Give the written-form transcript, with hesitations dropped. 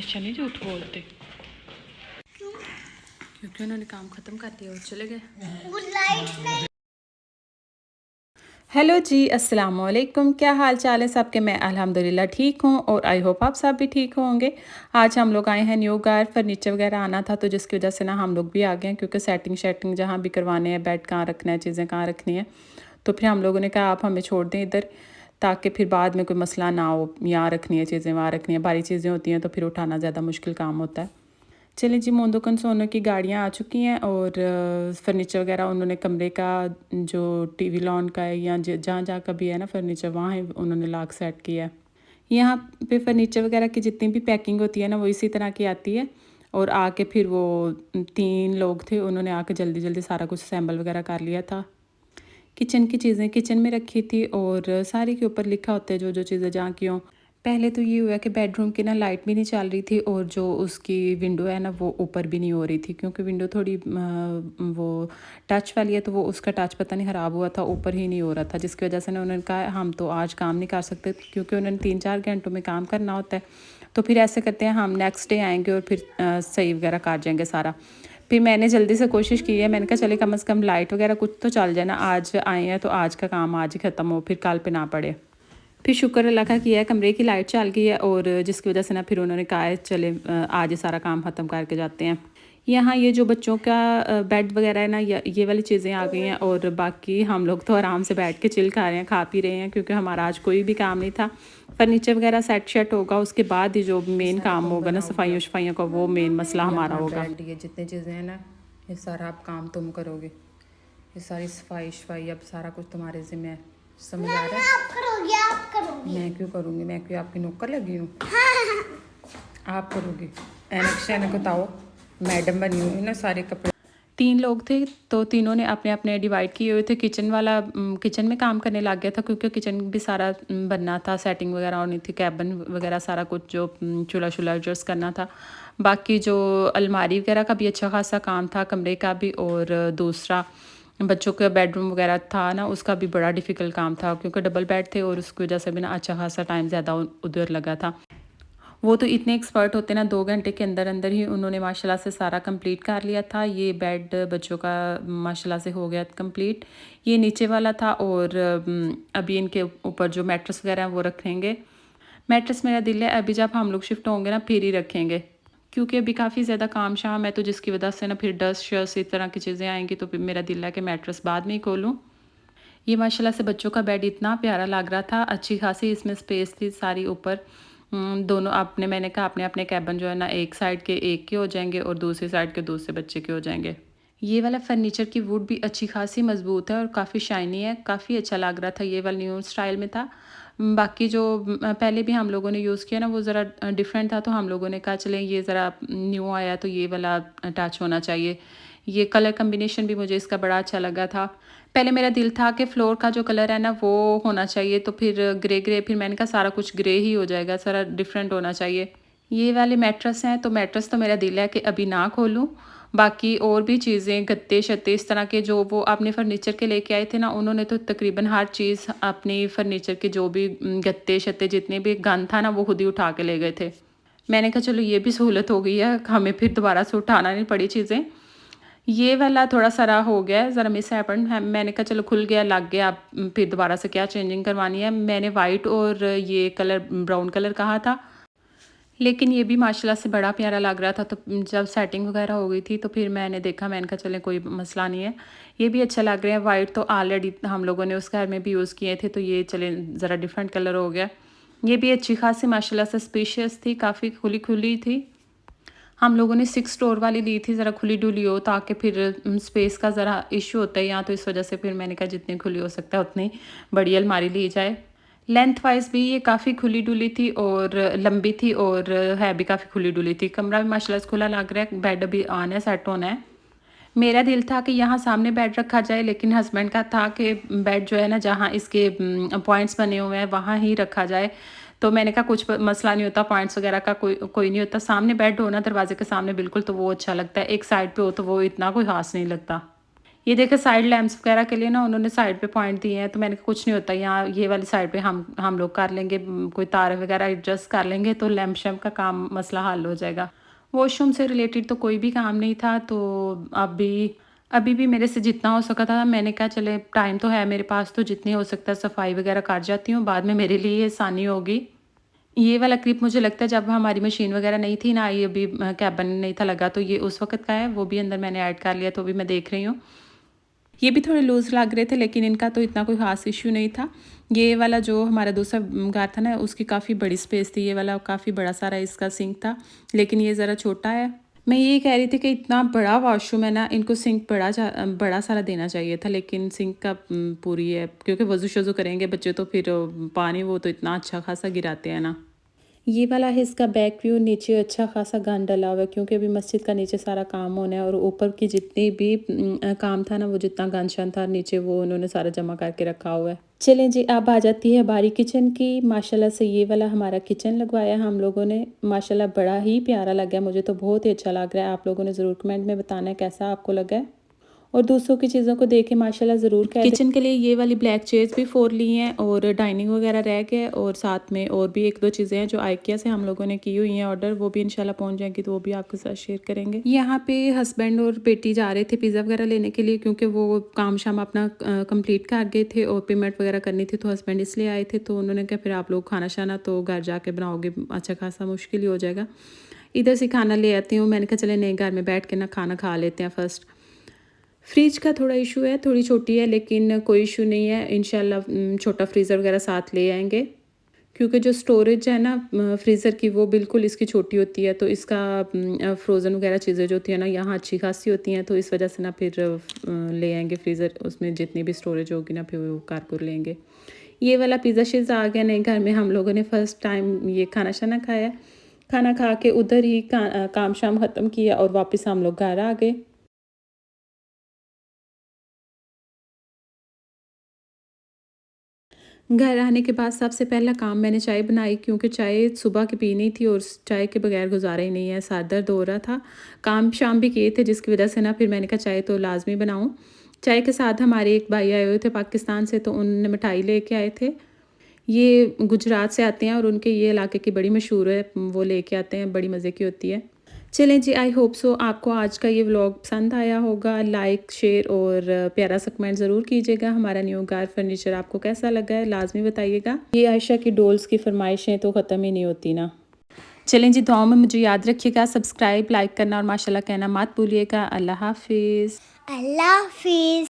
हमेशा नहीं झूठ बोलते, क्योंकि उन्होंने काम ख़त्म कर दिया और चले गए। हेलो जी, अस्सलाम वालेकुम। क्या हाल चाल है सबके? मैं अल्हम्दुलिल्लाह ठीक हूँ और आई होप आप सब भी ठीक होंगे। आज हम लोग आए हैं न्यू घर, फर्नीचर वगैरह आना था तो जिसकी वजह से ना हम लोग भी आ गए हैं, क्योंकि सेटिंग जहाँ भी करवाने हैं, बेड कहाँ रखना है, चीज़ें कहाँ रखनी है, तो फिर हम लोगों ने कहा आप हमें छोड़ दें इधर, ताकि फिर बाद में कोई मसला ना हो। यहाँ रखनी है चीज़ें, वहाँ रखनी है, भारी चीज़ें होती हैं तो फिर उठाना ज़्यादा मुश्किल काम होता है। चलिए जी, मोंदो कंसोनो की गाड़ियाँ आ चुकी हैं और फर्नीचर वगैरह उन्होंने कमरे का जो टीवी लॉन का है या जहाँ जहाँ का भी है ना फर्नीचर, वहाँ ही उन्होंने लाक सेट किया है। यहाँ पे फर्नीचर वगैरह की जितनी भी पैकिंग होती है ना वो इसी तरह की आती है। और आके फिर वो 3 लोग थे, उन्होंने आके जल्दी जल्दी सारा कुछ असेंबल वगैरह कर लिया था। किचन की चीज़ें किचन में रखी थी और सारी के ऊपर लिखा होता है जो जो चीज़ें जहाँ की हों। पहले तो ये हुआ कि बेडरूम की ना लाइट भी नहीं चल रही थी और जो उसकी विंडो है ना वो ऊपर भी नहीं हो रही थी, क्योंकि विंडो थोड़ी वो टच वाली है, तो वो उसका टच पता नहीं ख़राब हुआ था, ऊपर ही नहीं हो रहा था, जिसकी वजह से ना उन्होंने कहा हम तो आज काम नहीं कर सकते, क्योंकि उन्होंने 3-4 घंटों में काम करना होता है। तो फिर ऐसे करते हैं, हम नेक्स्ट डे आएँगे और फिर सही वगैरह काट जाएँगे सारा। फिर मैंने जल्दी से कोशिश की है, मैंने कहा चले कम से कम लाइट वगैरह कुछ तो चल जाए ना, आज आए हैं तो आज का काम आज ही ख़त्म हो, फिर कल पे ना पड़े। फिर शुक्र अल्लाह का किया है, कमरे की लाइट चल गई है और जिसकी वजह से ना फिर उन्होंने कहा है चले आज ही सारा काम ख़त्म करके जाते हैं। यहाँ ये जो बच्चों का बेड वगैरह है ना, ये वाली चीज़ें आ गई हैं और बाकी हम लोग तो आराम से बैठ के चिल खा रहे हैं, खा पी रहे हैं, क्योंकि हमारा आज कोई भी काम नहीं था। फर्नीचर वगैरह सेट शेट होगा, उसके बाद ही जो मेन काम होगा ना सफाइयों शफाइयों का, वो मेन मसला हमारा होगा। ये जितनी चीज़ें हैं ना, ये सारा आप काम तुम करोगे, ये सारी सफाई शफाई अब सारा कुछ तुम्हारे ज़िम्मे है। समझ आ रहा है? आप करोगे, आप करोगे। मैं क्यों करूँगी? मैं क्यों आपकी नौकर लगी हूँ? आप करोगे? ऐनक शैनक बताओ, मैडम बनी हुई ना, सारे कपड़े। 3 लोग थे तो तीनों ने अपने अपने डिवाइड किए हुए थे। किचन वाला किचन में काम करने लग गया था, क्योंकि किचन भी सारा बनना था, सेटिंग वगैरह होनी थी, कैबिन वगैरह सारा कुछ जो चूल्हा शूल्हा एडजस्ट करना था। बाकी जो अलमारी वगैरह का भी अच्छा खासा काम था, कमरे का भी, और दूसरा बच्चों का बेडरूम वगैरह था ना, उसका भी बड़ा डिफ़िकल्ट काम था, क्योंकि डबल बेड थे और उसकी वजह से भी ना अच्छा खासा टाइम ज़्यादा उधर लगा था। वो तो इतने एक्सपर्ट होते ना, 2 घंटे के अंदर अंदर ही उन्होंने माशाल्लाह से सारा कंप्लीट कर लिया था। ये बेड बच्चों का माशाल्लाह से हो गया कंप्लीट। ये नीचे वाला था और अभी इनके ऊपर जो मैट्रेस वगैरह हैं वो रखेंगे। मैट्रेस मेरा दिल है अभी जब हम लोग शिफ्ट होंगे ना फिर ही रखेंगे, क्योंकि अभी काफ़ी ज़्यादा काम शाम है, तो जिसकी वजह से ना फिर डस्ट शस्ट इस तरह की चीज़ें आएंगी, तो फिर मेरा दिल है कि मैट्रेस बाद में ही खोलूँ। ये माशाल्लाह से बच्चों का बेड इतना प्यारा लग रहा था, अच्छी खासी इसमें स्पेस थी सारी ऊपर। दोनों आपने मैंने कहा अपने अपने कैबिन जो है ना, एक साइड के एक के हो जाएंगे और दूसरी साइड के दूसरे बच्चे के हो जाएंगे। ये वाला फर्नीचर की वुड भी अच्छी खासी मजबूत है और काफ़ी शाइनी है, काफ़ी अच्छा लग रहा था। ये वाला न्यू स्टाइल में था। बाकी जो पहले भी हम लोगों ने यूज़ किया ना वो ज़रा डिफरेंट था, तो हम लोगों ने कहा चलें ये ज़रा न्यू आया तो ये वाला टच होना चाहिए। ये कलर कम्बिनेशन भी मुझे इसका बड़ा अच्छा लगा था। पहले मेरा दिल था कि फ्लोर का जो कलर है ना वो होना चाहिए, तो फिर ग्रे ग्रे, फिर मैंने कहा सारा कुछ ग्रे ही हो जाएगा, सारा डिफरेंट होना चाहिए। ये वाले मैट्रेस हैं तो मैट्रेस तो मेरा दिल है कि अभी ना खोलूं। बाकी और भी चीज़ें गत्ते शत्ते इस तरह के जो वो अपने फर्नीचर के लेके आए थे ना, उन्होंने तो तकरीबन हर चीज़ अपनी फर्नीचर के जो भी गत्ते शत्ते जितने भी गंद था ना वो खुद ही उठा के ले गए थे। मैंने कहा चलो ये भी सहूलत हो गई है, हमें फिर दोबारा से उठाना नहीं पड़ी चीज़ें। ये वाला थोड़ा सारा हो गया है, ज़रा मिस हैपन है, मैंने कहा चलो खुल गया लग गया, अब फिर दोबारा से क्या चेंजिंग करवानी है। मैंने वाइट और ये कलर ब्राउन कलर कहा था, लेकिन ये भी माशाल्लाह से बड़ा प्यारा लग रहा था, तो जब सेटिंग वगैरह हो गई थी तो फिर मैंने देखा, मैंने कहा चले कोई मसला नहीं है, ये भी अच्छा लग रहा है। वाइट तो ऑलरेडी हम लोगों ने उस घर में भी यूज़ किए थे, तो ये चले ज़रा डिफरेंट कलर हो गया। ये भी अच्छी खासी माशाल्लाह से स्पेशियस थी, काफ़ी खुली खुली थी। हम लोगों ने 6 स्टोर वाली ली थी, ज़रा खुली डुली हो, ताकि फिर स्पेस का ज़रा इशू होता है यहाँ, तो इस वजह से फिर मैंने कहा जितनी खुली हो सकता है उतनी बड़ी अलमारी ली जाए। लेंथ वाइज भी ये काफ़ी खुली डुली थी और लंबी थी और है भी काफ़ी खुली डुली थी। कमरा भी माशाल्लाह से खुला लग रहा है, बेड अभी ऑन है, सेट होना है। मेरा दिल था कि यहाँ सामने बेड रखा जाए, लेकिन हस्बैंड का था कि बेड जो है ना जहाँ इसके पॉइंट्स बने हुए हैं वहाँ ही रखा जाए। तो मैंने कहा कुछ मसला नहीं होता, पॉइंट्स वगैरह का कोई नहीं होता, सामने बेड हो ना दरवाजे के सामने बिल्कुल, तो वो अच्छा लगता है। एक साइड पे हो तो वो इतना कोई खास नहीं लगता। ये देखे साइड लैंप्स वगैरह के लिए ना उन्होंने साइड पे पॉइंट दिए हैं, तो मैंने कहा कुछ नहीं होता, यहाँ ये वाली साइड पे हम लोग कर लेंगे, कोई तार वगैरह एडजस्ट कर लेंगे तो लैंप शैम्प का काम मसला हल हो जाएगा। वॉशरूम से रिलेटेड तो कोई भी काम नहीं था, तो अभी भी मेरे से जितना हो सका था मैंने कहा चले टाइम तो है मेरे पास, तो जितनी हो सकता है सफाई वगैरह कर जाती हूँ, बाद में मेरे लिए आसानी होगी। ये वाला क्लिप मुझे लगता है जब हमारी मशीन वगैरह नहीं थी ना, ये अभी कैबिन नहीं था लगा, तो ये उस वक़्त का है, वो भी अंदर मैंने ऐड कर लिया, तो अभी मैं देख रही हूँ। ये भी थोड़े लूज़ लग रहे थे, लेकिन इनका तो इतना कोई ख़ास इश्यू नहीं था। ये वाला जो हमारा दूसरा घर था ना, उसकी काफ़ी बड़ी स्पेस थी, ये वाला काफ़ी बड़ा सारा इसका सिंक था, लेकिन ये ज़रा छोटा है। मैं ये कह रही थी कि इतना बड़ा वॉशरूम है ना, इनको सिंक बड़ा सारा देना चाहिए था, लेकिन सिंक का पूरी है, क्योंकि वज़ू-शज़ू करेंगे बच्चे तो फिर पानी वो तो इतना अच्छा खासा गिराते हैं ना। ये वाला है इसका बैक व्यू, नीचे अच्छा खासा गंद डला हुआ है, क्योंकि अभी मस्जिद का नीचे सारा काम होना है, और ऊपर की जितनी भी काम था ना, वो जितना गंद शंद था नीचे वो उन्होंने सारा जमा करके रखा हुआ है। चलें जी, अब आ जाती है बारी किचन की। माशाल्लाह से ये वाला हमारा किचन लगवाया हम लोगों ने, माशाल्लाह बड़ा ही प्यारा लगा, मुझे तो बहुत ही अच्छा लग रहा है। आप लोगों ने ज़रूर कमेंट में बताना है कैसा आपको लगा है, और दूसरों की चीज़ों को देख के माशाल्लाह ज़रूर कह दें। किचन के लिए ये वाली ब्लैक चेयर्स भी 4 ली हैं, और डाइनिंग वगैरह रह गए, और साथ में और भी 1-2 चीज़ें हैं जो आइकिया से हम लोगों ने की हुई हैं ऑर्डर, वो भी इंशाल्लाह पहुंच जाएंगी, तो वो भी आपके साथ शेयर करेंगे। यहाँ पे हस्बैंड और बेटी जा रहे थे पिज़्ज़ा वगैरह लेने के लिए, क्योंकि वो काम शाम अपना कंप्लीट कर गए थे और पेमेंट वगैरह करनी थी, तो हस्बैंड इसलिए आए थे, तो उन्होंने कहा फिर आप लोग खाना शाना तो घर जाके बनाओगे, अच्छा खासा मुश्किल ही हो जाएगा, इधर से खाना ले आती हूँ। मैंने कहा चले नहीं, घर में बैठ के ना खाना खा लेते हैं फ़र्स्ट। फ्रिज का थोड़ा इशू है, थोड़ी छोटी है, लेकिन कोई इशू नहीं है, इंशाल्लाह छोटा फ्रीज़र वगैरह साथ ले आएंगे, क्योंकि जो स्टोरेज है ना फ्रीज़र की, वो बिल्कुल इसकी छोटी होती है, तो इसका फ्रोज़न वगैरह चीज़ें जो होती है ना यहाँ अच्छी खासी होती हैं, तो इस वजह से ना फिर ले आएंगे फ्रीज़र, उसमें जितनी भी स्टोरेज होगी ना फिर वो कारपुर लेंगे। ये वाला पिज़्ज़ा शिज़्ज़ा आ गया नहीं घर में, हम लोगों ने फ़र्स्ट टाइम ये खाना शाना खाया। खाना खा के उधर ही काम शाम ख़त्म किया और वापस हम लोग घर आ गए। घर आने के बाद सबसे पहला काम मैंने चाय बनाई, क्योंकि चाय सुबह की पीनी थी और चाय के बगैर गुजारा ही नहीं है, सर दर्द हो रहा था। काम शाम भी किए थे, जिसकी वजह से ना फिर मैंने कहा चाय तो लाज़मी बनाऊँ। चाय के साथ हमारे एक भाई आए हुए थे पाकिस्तान से, तो उन्होंने मिठाई लेके आए थे। ये गुजरात से आते हैं और उनके ये इलाके की बड़ी मशहूर है, वो लेके आते हैं, बड़ी मज़े की होती है। चलें जी, आई होप सो आपको आज का ये व्लॉग पसंद आया होगा। लाइक शेयर और प्यारा सा कमेंट ज़रूर कीजिएगा। हमारा न्यू गार फर्नीचर आपको कैसा लगा है लाजमी बताइएगा। ये आयशा की डोल्स की फरमाइशें तो ख़त्म ही नहीं होती ना। चलें जी, दुआओं में मुझे याद रखिएगा, सब्सक्राइब लाइक करना और माशाल्लाह कहना मत भूलिएगा। अल्लाह हाफिज़। अल्लाह हाफिज़।